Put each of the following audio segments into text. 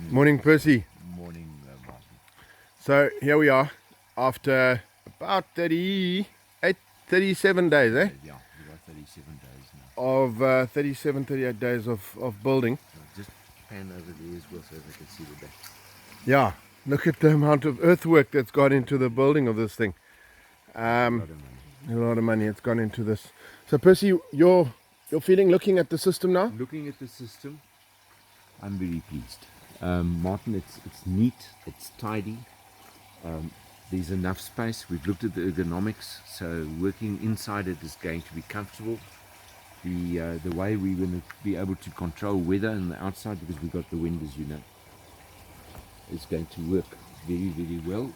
Morning, Percy. Morning, Martin. So here we are after about 37 days, Yeah, we got 37 days now. of 38 days of building. So just pan over there as well so they can see the back. Yeah, look at the amount of earthwork that's gone into the building of this thing. A lot of money. A lot of money has gone into this. So Percy, you're feeling, looking at the system now? Looking at the system, I'm very pleased. Martin, it's neat, it's tidy. There's enough space. We've looked at the ergonomics, so working inside it is going to be comfortable. The way we're going to be able to control weather on the outside, because we've got the wind, as you know, is going to work very, very well,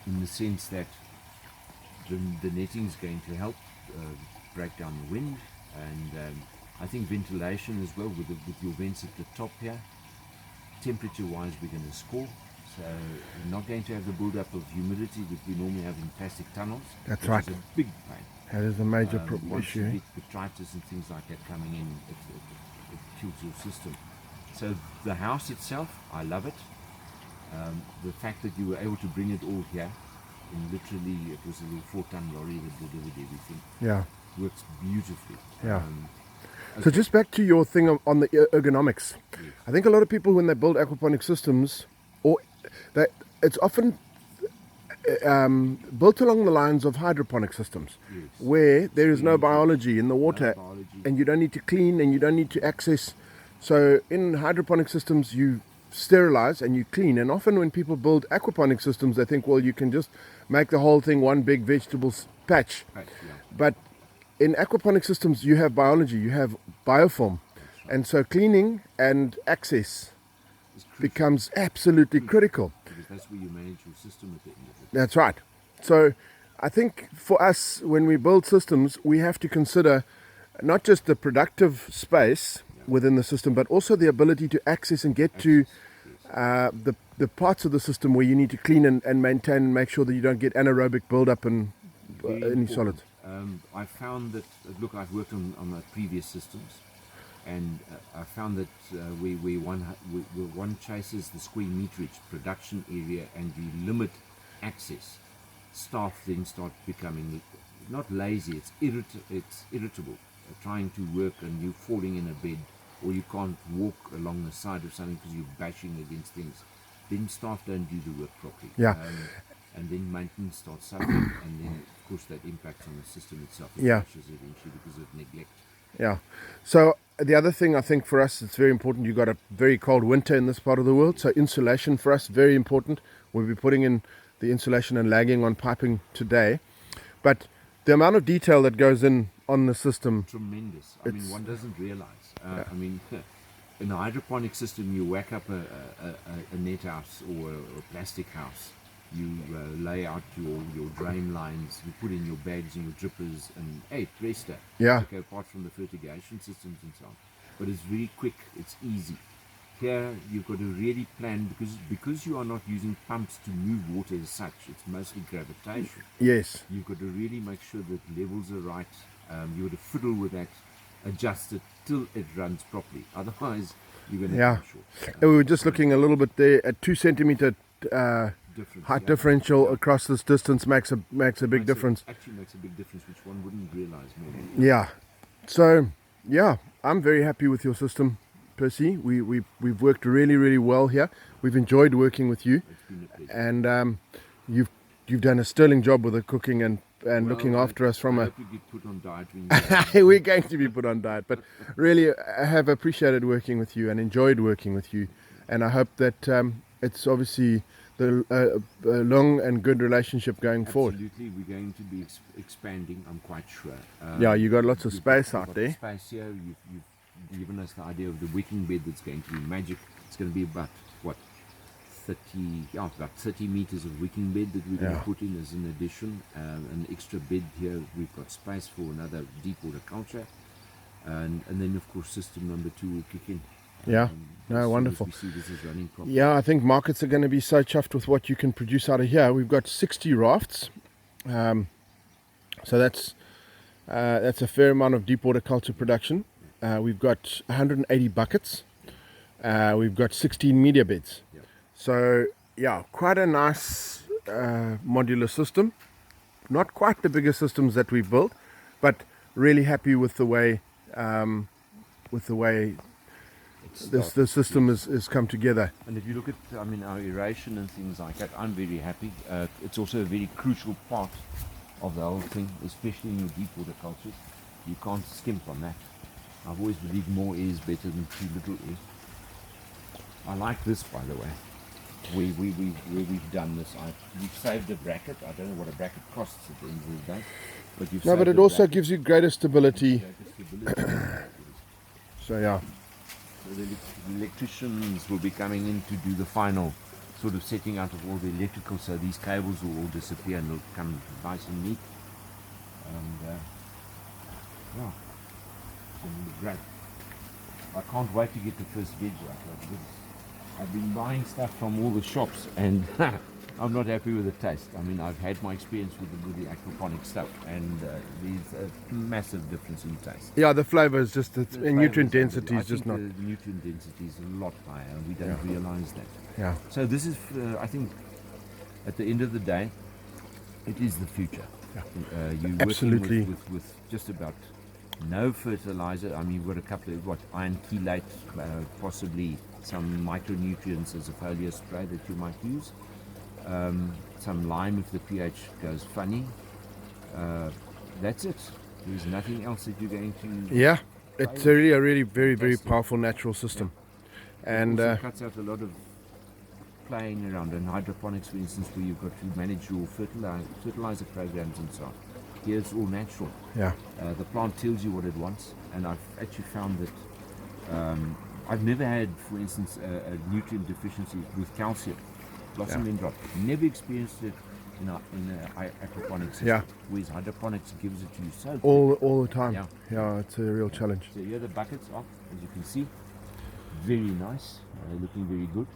in the sense that the netting is going to help break down the wind, and I think ventilation as well, with your vents at the top here. Temperature wise, we're going to score, so we're not going to have the build-up of humidity that we normally have in plastic tunnels. That's right. It's a big pain. That is a major Once issue. you get detritus and things like that coming in, it kills your system. So the house itself, I love it. The fact that you were able to bring it all here, and literally it was a little 4-ton lorry that delivered everything. Yeah. Works beautifully. Yeah. So just back to your thing on the ergonomics. Yes. I think a lot of people, when they build aquaponic systems, or that it's often built along the lines of hydroponic systems, Yes. where there is no biology in the water, biology. and you don't need to clean and you don't need to access. So in hydroponic systems, you sterilize and you clean. And often when people build aquaponic systems, they think, well, you can just make the whole thing one big vegetable patch. Right, yeah. But in aquaponic systems, you have biology, you have biofilm. And so cleaning and access It's crucial, becomes absolutely critical. because that's where you manage your system at the end of it. That's right. So I think for us, when we build systems, we have to consider not just the productive space within the system, but also the ability to access and get to the parts of the system where you need to clean and maintain and make sure that you don't get anaerobic buildup and Very any important. solids. I found that, look, I've worked on the previous systems, and I found that where one chases the square meterage production area and you limit access, staff then start becoming not lazy, it's irritable, trying to work, and you're falling in a bed, or you can't walk along the side of something because you're bashing against things. Then staff don't do the work properly. Yeah. And then maintenance starts suffering, and then of course that impacts on the system itself. It Yeah. crashes eventually because of neglect. Yeah. So the other thing I think for us, it's very important. You've got a very cold winter in this part of the world. So insulation for us, very important. We'll be putting in the insulation and lagging on piping today. But the amount of detail that goes in on the system, Tremendous. I mean, one doesn't realize. I mean, in a hydroponic system, you whack up a net house or a plastic house. You lay out your drain lines, you put in your bags and your drippers, and hey, presto. Yeah. Okay, apart from the fertigation systems and so on. But it's very quick, it's easy. Here, you've got to really plan, because you are not using pumps to move water as such, it's mostly gravitation. yes. You've got to really make sure that levels are right. You've got to fiddle with that, adjust it till it runs properly. Otherwise, you're going to Yeah. come short. And we were just looking a little bit there at 2 centimeter Difference, height yeah. differential across this distance makes a big difference. Actually makes a big difference, which one wouldn't realize normally. Yeah. So yeah, I'm very happy with your system, Percy. We've worked really, really well here. We've enjoyed working with you, It's been a pleasure. and you've done a sterling job with the cooking and looking after us from I a. hope you get put on diet when you We're going to be put on diet, but really I have appreciated working with you and enjoyed working with you, and I hope that it's obviously a long and good relationship going forward. Absolutely, we're going to be expanding, I'm quite sure. Yeah, you got lots of you've space you've out got there. Space here. You've given us the idea of the wicking bed that's going to be magic. It's going to be about what, 30 meters of wicking bed that we're going Yeah. to put in as an addition. An extra bed here. We've got space for another deep water culture, and then of course system number 2 will kick in. Yeah. As No, soon as wonderful. we see this is running properly. Yeah, I think markets are going to be so chuffed with what you can produce out of here. We've got 60 rafts, so that's a fair amount of deep water culture production. We've got 180 buckets. We've got 16 media beds. Yeah. So, yeah, quite a nice modular system. Not quite the biggest systems that we've built, but really happy with the way the system is come together. And if you look at, I mean, our aeration and things like that, I'm very happy. It's also a very crucial part of the whole thing, especially in your deep water cultures. You can't skimp on that. I've always believed more air is better than too little air. I like this, by the way. Where we've done this, we've saved a bracket. I don't know what a bracket costs at the end of the day, but you've No, but saved it a also bracket. gives you greater stability. Greater stability. So, yeah. So the electricians will be coming in to do the final sort of setting out of all the electrical, so these cables will all disappear and they'll come nice and neat. And yeah, it's going to be great. I can't wait to get the first veg right. Because I've been buying stuff from all the shops and I'm not happy with the taste. I mean, I've had my experience with the aquaponic stuff, and there's a massive difference in taste. Yeah, the flavor is just, The nutrient flavours, density I is just think not. the nutrient density is a lot higher, and we don't realize that. Yeah. So this is, I think, at the end of the day, it is the future. Yeah. You're Absolutely. working with just about no fertilizer. I mean, you've got a couple of iron chelate, possibly some micronutrients as a foliar spray that you might use. Some lime if the pH goes funny. That's it. There's nothing else that you're going to. Yeah, it's really a really very Fantastic. powerful natural system. And it also cuts out a lot of playing around in hydroponics, for instance, where you've got to manage your fertilizer programs and so on. Here it's all natural. yeah, The plant tells you what it wants, and I've actually found that I've never had, for instance, a nutrient deficiency with calcium, blossom end drop. Never experienced it in aquaponics system. Yeah. Whereas hydroponics gives it to you so quick. all the time. Yeah. Yeah, it's a real challenge. So here the buckets are, as you can see, very nice, looking very good.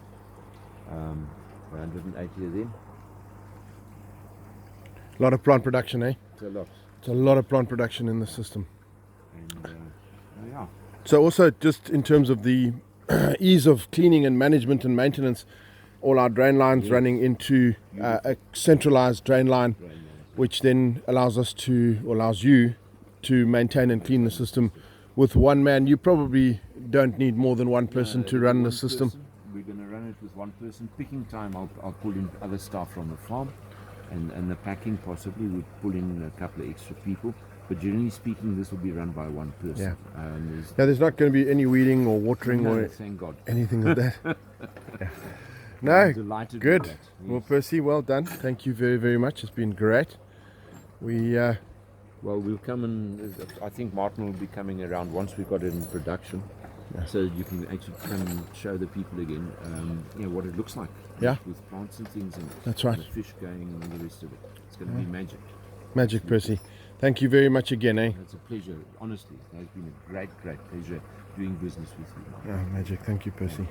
180 of them. A lot of plant production, eh? It's a lot. It's a lot of plant production in the system. And yeah, So also just in terms of the ease of cleaning and management and maintenance, all our drain lines running into a centralized drain line, which then allows you to maintain and clean the system with one man. You probably don't need more than one person to run the system. We're going to run it with one person. Picking time, I'll pull in other staff from the farm, and the packing possibly would pull in a couple of extra people. But generally speaking, this will be run by one person. Yeah, there's not going to be any weeding or watering or thank God. anything like that. Yeah. I'm No, delighted good. with that. Yes. Well, Percy, well done. Thank you very, very much. It's been great. We Well, we'll come and I think Martin will be coming around once we've got it in production, so you can actually come and show the people again, what it looks like. Yeah. With plants and things, and That's right. and the fish going and all the rest of it. It's going to be magic. magic, Percy. Thank you very much again, eh? It's a pleasure. Honestly, it has been a great, great pleasure doing business with you. Oh, magic. Thank you, Percy.